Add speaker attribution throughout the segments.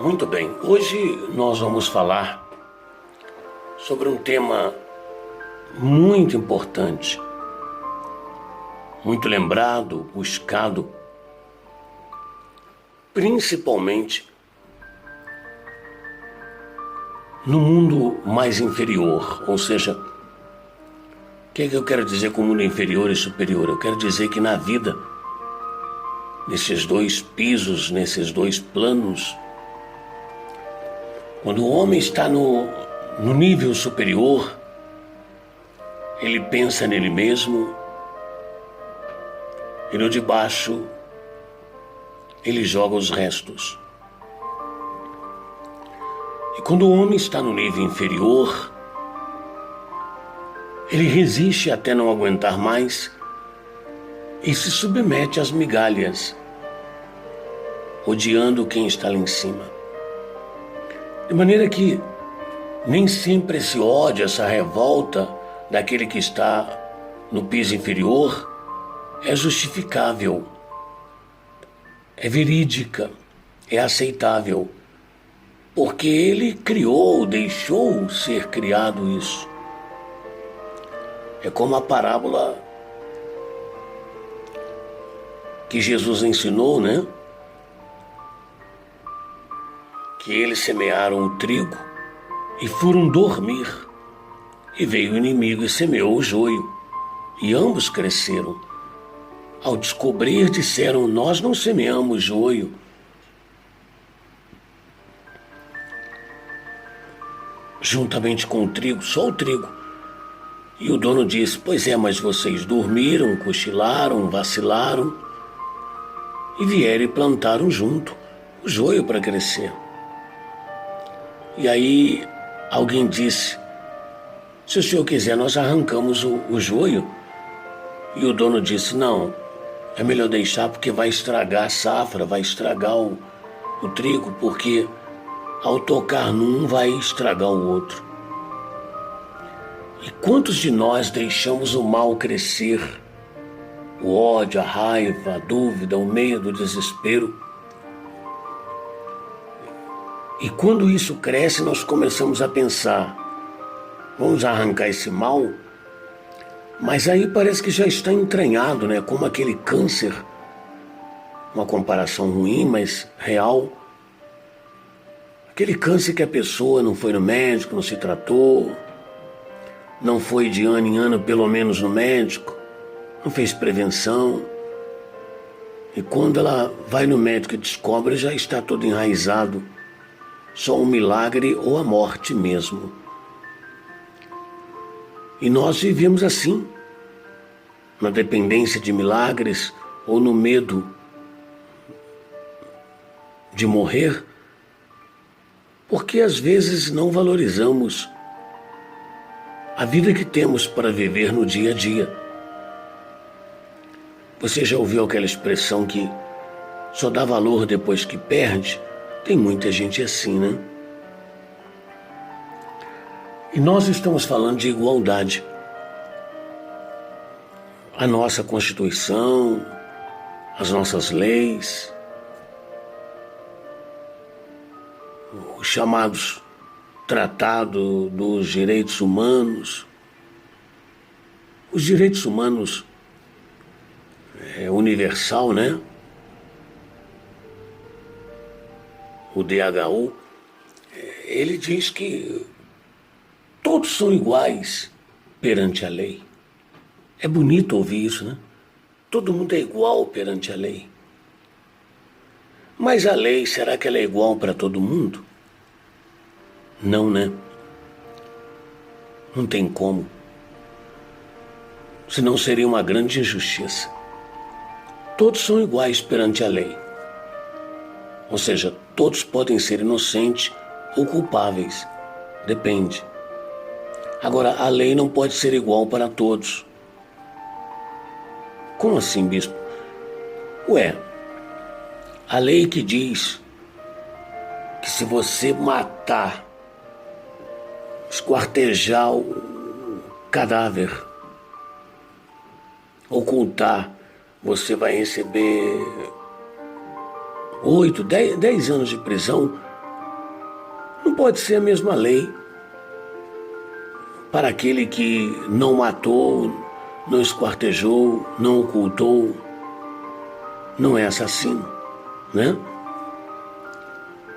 Speaker 1: Muito bem, hoje nós vamos falar sobre um tema muito importante, muito lembrado, buscado, principalmente no mundo mais inferior, ou seja, o que é que eu quero dizer com mundo inferior e superior? Eu quero dizer que na vida, nesses dois pisos, nesses dois planos, quando o homem está no nível superior, ele pensa nele mesmo, e no de baixo, ele joga os restos. E quando o homem está no nível inferior, ele resiste até não aguentar mais e se submete às migalhas, odiando quem está lá em cima. De maneira que nem sempre esse ódio, essa revolta daquele que está no piso inferior é justificável, é verídica, é aceitável, porque ele criou, deixou ser criado isso. É como a parábola que Jesus ensinou, né? Que eles semearam o trigo e foram dormir. E veio o inimigo e semeou o joio. E ambos cresceram. Ao descobrir, disseram: nós não semeamos joio. Juntamente com o trigo, só o trigo. E o dono disse: pois é, mas vocês dormiram, cochilaram, vacilaram e vieram e plantaram junto o joio para crescer. E aí alguém disse: se o senhor quiser, nós arrancamos o joio. E o dono disse: não, é melhor deixar, porque vai estragar a safra, vai estragar o trigo, porque ao tocar num vai estragar o outro. E quantos de nós deixamos o mal crescer? O ódio, a raiva, a dúvida, o medo, o desespero. E quando isso cresce, nós começamos a pensar: vamos arrancar esse mal? Mas aí parece que já está entranhado, né? Como aquele câncer, uma comparação ruim, mas real. Aquele câncer que a pessoa não foi no médico, não se tratou, não foi de ano em ano, pelo menos no médico, não fez prevenção. E quando ela vai no médico e descobre, já está todo enraizado. Só um milagre ou a morte mesmo. E nós vivemos assim, na dependência de milagres ou no medo de morrer, porque às vezes não valorizamos a vida que temos para viver no dia a dia. Você já ouviu aquela expressão que só dá valor depois que perde? Tem muita gente assim, né? E nós estamos falando de igualdade. A nossa Constituição, as nossas leis, os chamados Tratado dos Direitos Humanos. Os direitos humanos é universal, né? O DHU, ele diz que todos são iguais perante a lei. É bonito ouvir isso, né? Todo mundo é igual perante a lei. Mas a lei, será que ela é igual para todo mundo? Não, né? Não tem como. Senão seria uma grande injustiça. Todos são iguais perante a lei. Ou seja, todos podem ser inocentes ou culpáveis. Depende. Agora, a lei não pode ser igual para todos. Como assim, bispo? Ué, a lei que diz que se você matar, esquartejar o cadáver, ocultar, você vai receber 8, 10 anos de prisão Não pode ser a mesma lei para aquele que não matou, não esquartejou, não ocultou, não é assassino, né?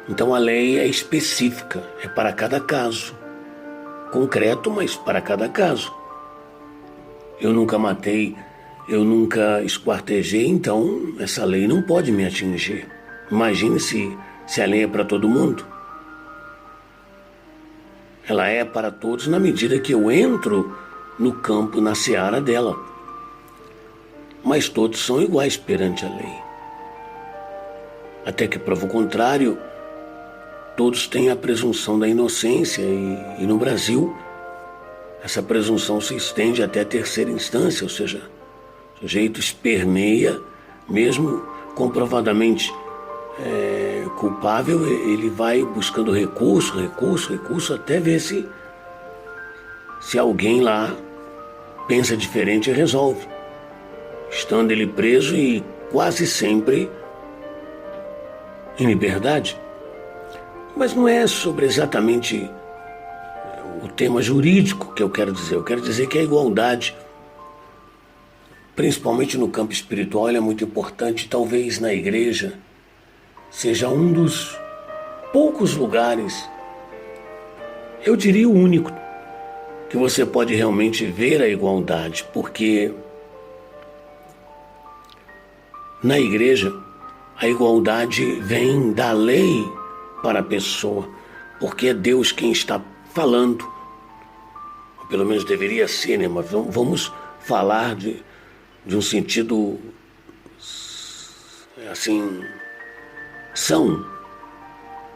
Speaker 1: Então a lei é específica, é para cada caso. Concreto, mas para cada caso. Eu nunca matei, eu nunca esquartejei, então essa lei não pode me atingir. Imagine se a lei é para todo mundo. Ela é para todos na medida que eu entro no campo, na seara dela. Mas todos são iguais perante a lei. Até que prova o contrário, todos têm a presunção da inocência e no Brasil essa presunção se estende até a terceira instância, ou seja, o sujeito esperneia, mesmo comprovadamente culpável, ele vai buscando recurso, até ver se alguém lá pensa diferente e resolve. Estando ele preso e quase sempre em liberdade. Mas não é sobre exatamente o tema jurídico que eu quero dizer. Eu quero dizer que a igualdade, principalmente no campo espiritual, ela é muito importante. Talvez na igreja seja um dos poucos lugares, eu diria o único, que você pode realmente ver a igualdade, porque na igreja a igualdade vem da lei para a pessoa, porque é Deus quem está falando, ou pelo menos deveria ser, né? Mas vamos falar de um sentido assim, são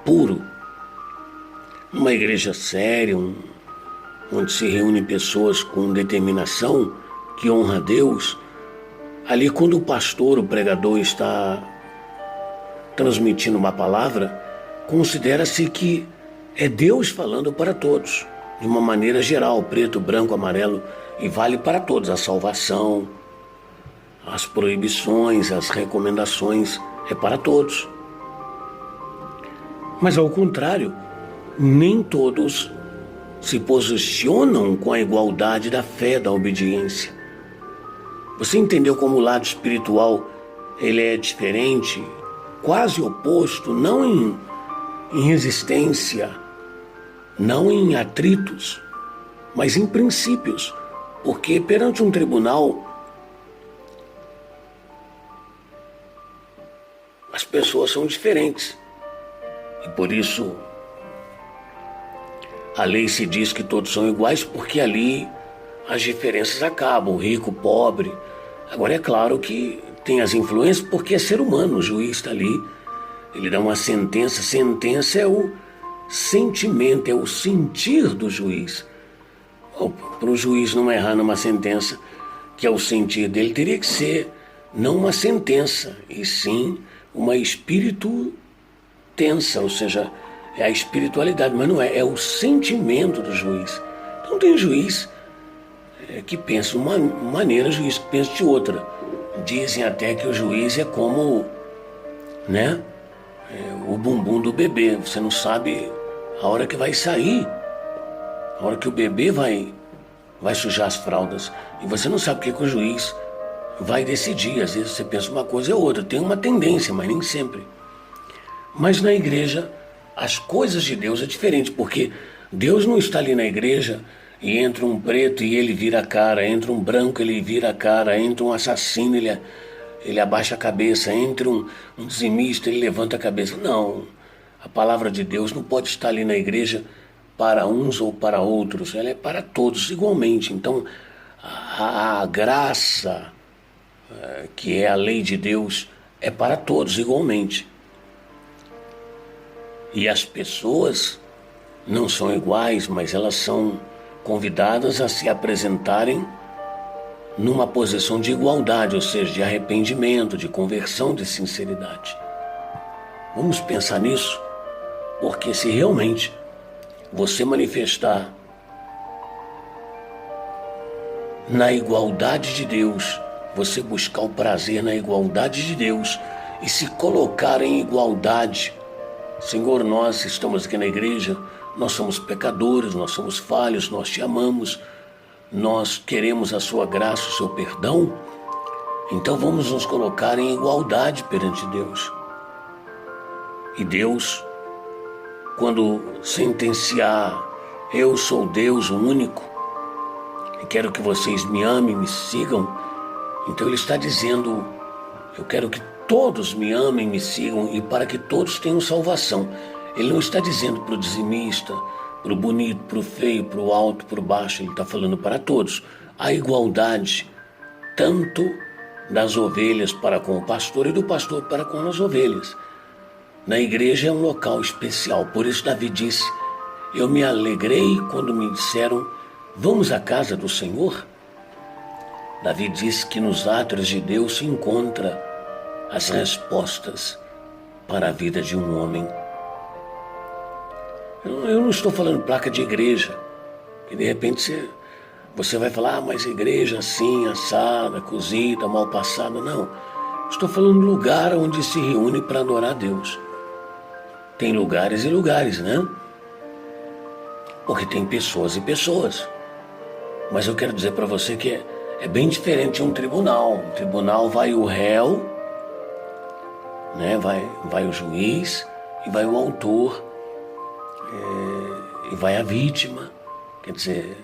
Speaker 1: puro. Uma igreja séria, onde se reúnem pessoas com determinação que honra a Deus. Ali, quando o pastor, o pregador está transmitindo uma palavra, considera-se que é Deus falando para todos, de uma maneira geral, preto, branco, amarelo, e vale para todos. A salvação, as proibições, as recomendações, é para todos. Mas ao contrário, nem todos se posicionam com a igualdade da fé, da obediência. Você entendeu como o lado espiritual ele é diferente, quase oposto, não em resistência, não em atritos, mas em princípios. Porque perante um tribunal, as pessoas são diferentes. E por isso a lei se diz que todos são iguais, porque ali as diferenças acabam, rico, pobre. Agora é claro que tem as influências, porque é ser humano, o juiz está ali, ele dá uma sentença. Sentença é o sentimento, é o sentir do juiz. Para o juiz não errar numa sentença, que é o sentir dele, teria que ser não uma sentença, e sim uma espírito tensa, ou seja, é a espiritualidade, mas não é o sentimento do juiz. Então tem juiz que pensa de uma maneira, juiz que pensa de outra. Dizem até que o juiz é como, né, o bumbum do bebê. Você não sabe a hora que vai sair, a hora que o bebê vai sujar as fraldas. E você não sabe o que o juiz vai decidir. Às vezes você pensa uma coisa ou outra. Tem uma tendência, mas nem sempre. Mas na igreja, as coisas de Deus é diferente, porque Deus não está ali na igreja e entra um preto e ele vira a cara, entra um branco, ele vira a cara, entra um assassino, ele abaixa a cabeça, entra um dizimista, ele levanta a cabeça. Não, a palavra de Deus não pode estar ali na igreja para uns ou para outros, ela é para todos igualmente. Então, a graça, que é a lei de Deus, é para todos igualmente. E as pessoas não são iguais, mas elas são convidadas a se apresentarem numa posição de igualdade, ou seja, de arrependimento, de conversão, de sinceridade. Vamos pensar nisso, porque se realmente você manifestar na igualdade de Deus, você buscar o prazer na igualdade de Deus e se colocar em igualdade Senhor, nós estamos aqui na igreja, nós somos pecadores, nós somos falhos, nós te amamos, nós queremos a sua graça, o seu perdão, então vamos nos colocar em igualdade perante Deus. E Deus, quando sentenciar, eu sou Deus, o único, e quero que vocês me amem, me sigam, então Ele está dizendo, eu quero que todos me amem, me sigam e para que todos tenham salvação. Ele não está dizendo para o dizimista, para o bonito, para o feio, para o alto, para o baixo. Ele está falando para todos. A igualdade, tanto das ovelhas para com o pastor e do pastor para com as ovelhas. Na igreja é um local especial. Por isso Davi disse, eu me alegrei quando me disseram, vamos à casa do Senhor? Davi disse que nos átrios de Deus se encontra as respostas para a vida de um homem. Eu não estou falando placa de igreja, que de repente você vai falar, mas igreja assim, assada, cozida, mal passada. Não, estou falando lugar onde se reúne para adorar a Deus. Tem lugares e lugares, né? Porque tem pessoas e pessoas. Mas eu quero dizer para você que é bem diferente de um tribunal. No tribunal vai o réu, né? Vai o juiz e vai o autor, e vai a vítima. Quer dizer,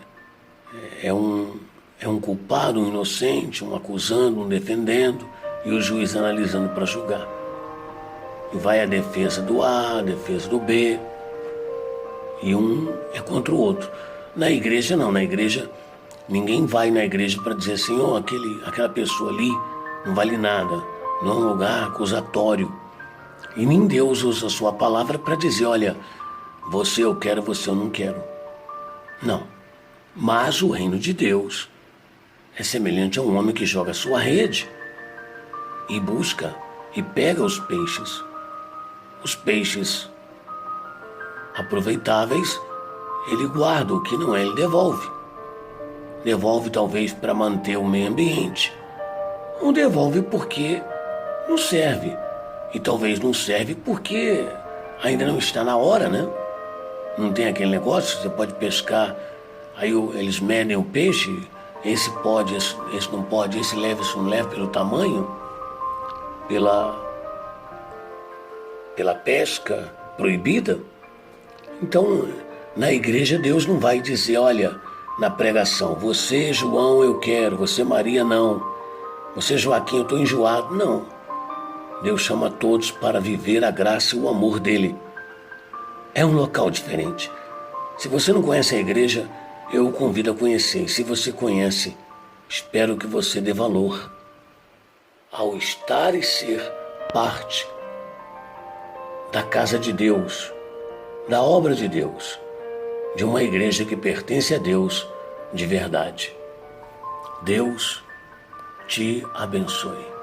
Speaker 1: é um culpado, um inocente, um acusando, um defendendo, e o juiz analisando para julgar. E vai a defesa do A, a defesa do B, e um é contra o outro. Na igreja não, na igreja ninguém vai na igreja para dizer assim, aquela pessoa ali não vale nada, não é um lugar acusatório. E nem Deus usa a sua palavra para dizer, olha, você eu quero, você eu não quero. Não. Mas o reino de Deus é semelhante a um homem que joga a sua rede e busca e pega os peixes. Os peixes aproveitáveis, ele guarda, o que não é, ele devolve. Devolve talvez para manter o meio ambiente. Ou devolve porque não serve. E talvez não serve porque ainda não está na hora, né? Não tem aquele negócio, você pode pescar, aí eles medem o peixe, esse pode, esse não pode, esse leva, esse não leva, pelo tamanho, pela pesca proibida. Então, na igreja Deus não vai dizer, olha, na pregação, você João eu quero, você Maria não, você Joaquim eu estou enjoado. Não, Deus chama todos para viver a graça e o amor dele. É um local diferente. Se você não conhece a igreja, eu o convido a conhecer. E se você conhece, espero que você dê valor ao estar e ser parte da casa de Deus, da obra de Deus, de uma igreja que pertence a Deus de verdade. Deus te abençoe.